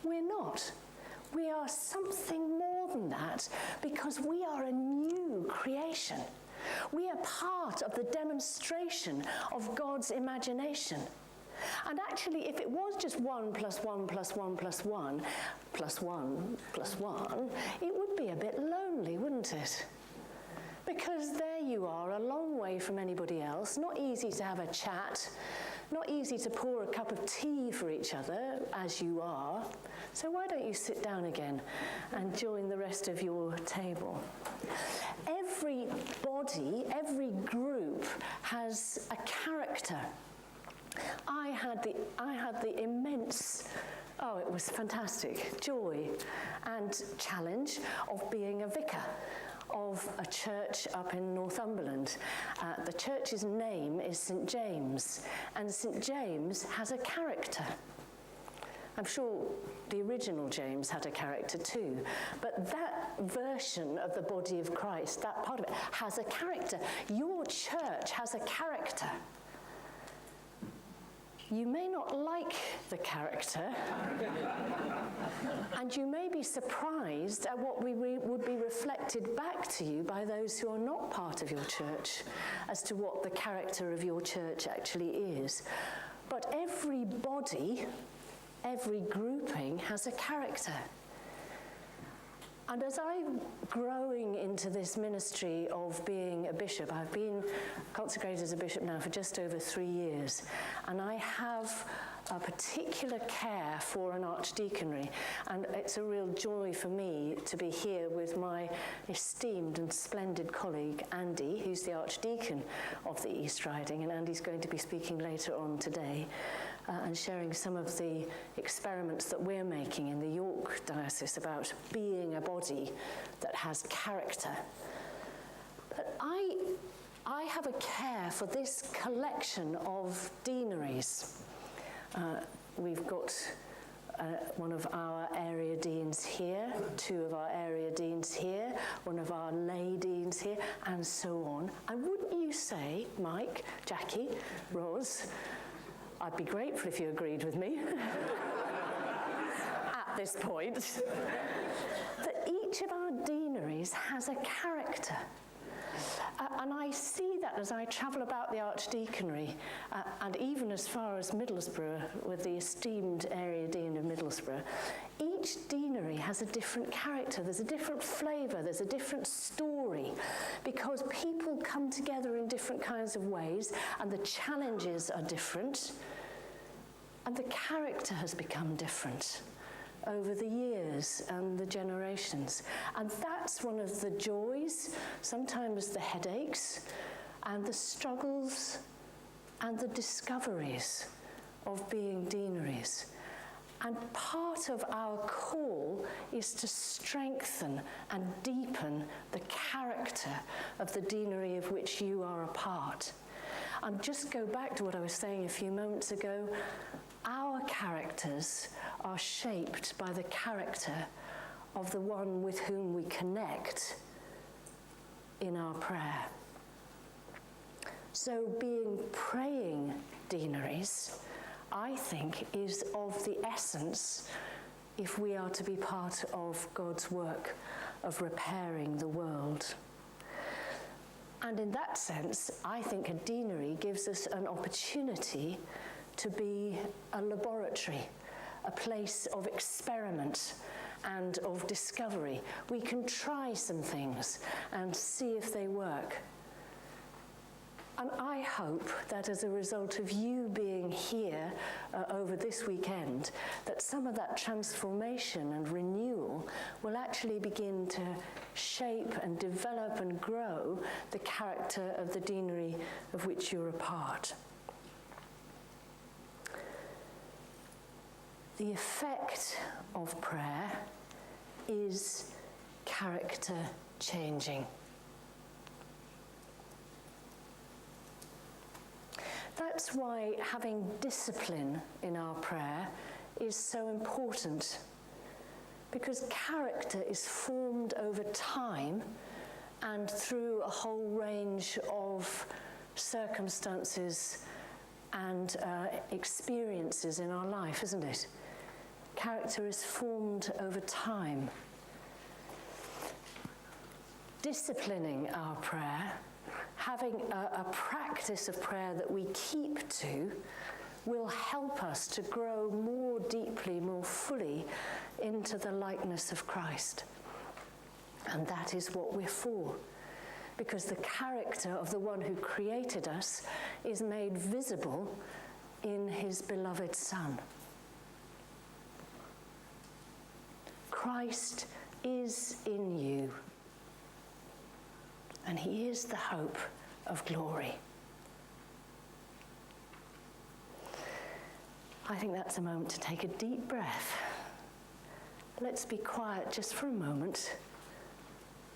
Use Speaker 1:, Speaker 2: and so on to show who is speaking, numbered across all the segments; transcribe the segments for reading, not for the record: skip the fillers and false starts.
Speaker 1: We're not. We are something more than that, because we are a new creation. We are part of the demonstration of God's imagination. And actually, if it was just 1 + 1 + 1 + 1 + 1 + 1, it would be a bit lonely, wouldn't it? Because there you are, a long way from anybody else, not easy to have a chat, not easy to pour a cup of tea for each other, as you are. So why don't you sit down again and join the rest of your table? Every body, every group has a character. I had the immense, it was fantastic, joy and challenge of being a vicar of a church up in Northumberland. The church's name is St. James, and St. James has a character. I'm sure the original James had a character too, but that version of the body of Christ, that part of it, has a character. Your church has a character. You may not like the character, and you may be surprised at what would be reflected back to you by those who are not part of your church as to what the character of your church actually is. But every body, every grouping has a character. And as I'm growing into this ministry of being a bishop, I've been consecrated as a bishop now for just over 3 years, and I have a particular care for an archdeaconry, and it's a real joy for me to be here with my esteemed and splendid colleague Andy, who's the archdeacon of the East Riding, and Andy's going to be speaking later on today and sharing some of the experiments that we're making in the York Diocese about being a body that has character. But I have a care for this collection of deaneries. We've got one of our area deans here, 2 of our area deans here, one of our lay deans here, and so on. And wouldn't you say, Mike, Jackie, Ros, I'd be grateful if you agreed with me at this point, that each of our deaneries has a character. And I see that as I travel about the Archdeaconry, and even as far as Middlesbrough, with the esteemed area dean of Middlesbrough. Each deanery has a different character, there's a different flavour, there's a different story, because people come together in different kinds of ways, and the challenges are different, and the character has become different over the years and the generations. And that's one of the joys, sometimes the headaches, and the struggles and the discoveries of being deaneries. And part of our call is to strengthen and deepen the character of the deanery of which you are a part. And just go back to what I was saying a few moments ago. Our characters are shaped by the character of the one with whom we connect in our prayer. So being praying deaneries, I think, is of the essence if we are to be part of God's work of repairing the world. And in that sense, I think a deanery gives us an opportunity to be a laboratory, a place of experiment and of discovery. We can try some things and see if they work. And I hope that as a result of you being here over this weekend, that some of that transformation and renewal will actually begin to shape and develop and grow the character of the deanery of which you're a part. The effect of prayer is character changing. That's why having discipline in our prayer is so important, because character is formed over time and through a whole range of circumstances and experiences in our life, isn't it? Character is formed over time. Disciplining our prayer, having a practice of prayer that we keep to, will help us to grow more deeply, more fully into the likeness of Christ. And that is what we're for, because the character of the one who created us is made visible in his beloved Son. Christ is in you, and he is the hope of glory. I think that's a moment to take a deep breath. Let's be quiet just for a moment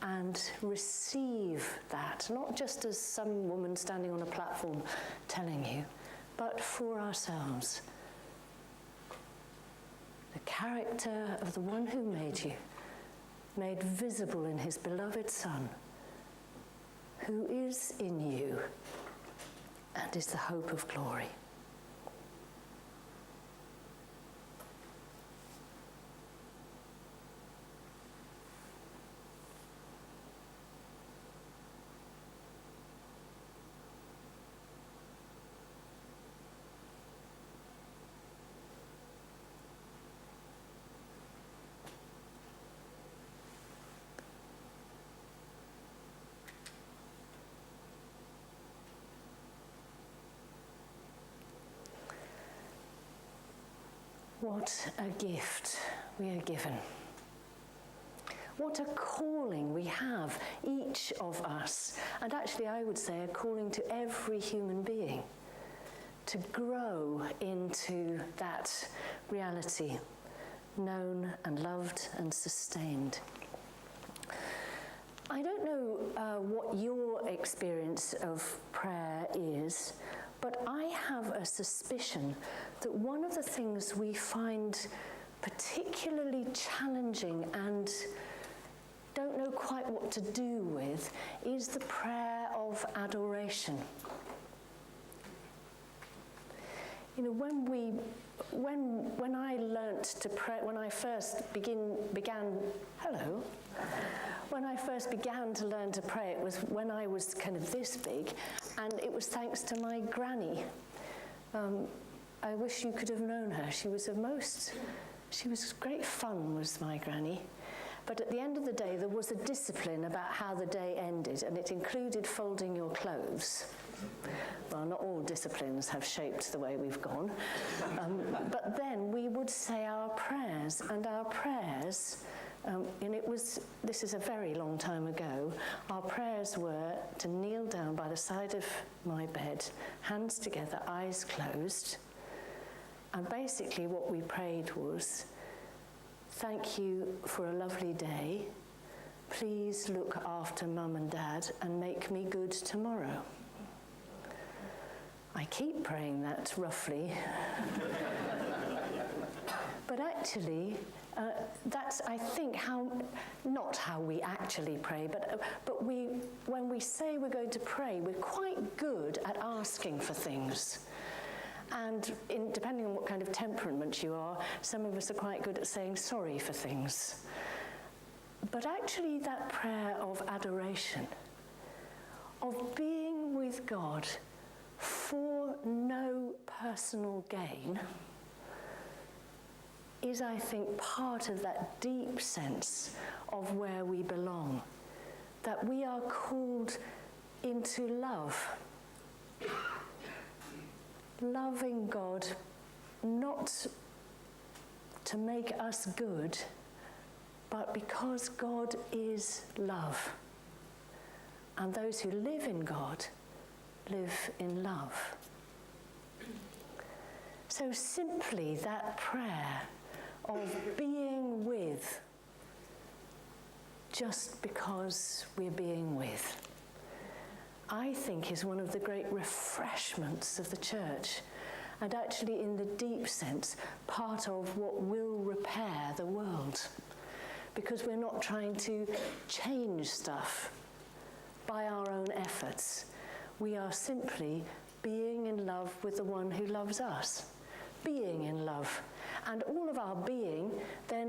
Speaker 1: and receive that, not just as some woman standing on a platform telling you, but for ourselves. The character of the one who made you, made visible in his beloved Son, who is in you and is the hope of glory. What a gift we are given. What a calling we have, each of us, and actually I would say a calling to every human being, to grow into that reality, known and loved and sustained. I don't know what your experience of prayer is, but I have a suspicion that one of the things we find particularly challenging and don't know quite what to do with is the prayer of adoration. You know, when I learnt to pray, when I first began to learn to pray, it was when I was kind of this big, and it was thanks to my granny. I wish you could have known her. She was great fun, was my granny. But at the end of the day, there was a discipline about how the day ended, and it included folding your clothes. Well, not all disciplines have shaped the way we've gone. But then we would say our prayers, and our prayers, and this is a very long time ago, our prayers were to kneel down by the side of my bed, hands together, eyes closed, and basically what we prayed was, thank you for a lovely day. Please look after Mum and Dad and make me good tomorrow. I keep praying that roughly. But actually, that's, I think, not how we actually pray, but when we say we're going to pray, we're quite good at asking for things. And depending on what kind of temperament you are, some of us are quite good at saying sorry for things. But actually that prayer of adoration, of being with God for no personal gain, is, I think, part of that deep sense of where we belong, that we are called into love. Loving God, not to make us good, but because God is love. And those who live in God live in love. So simply that prayer of being with, just because we're being with, I think is one of the great refreshments of the church, and actually in the deep sense, part of what will repair the world. Because we're not trying to change stuff by our own efforts. We are simply being in love with the one who loves us, being in love. and all of our being, then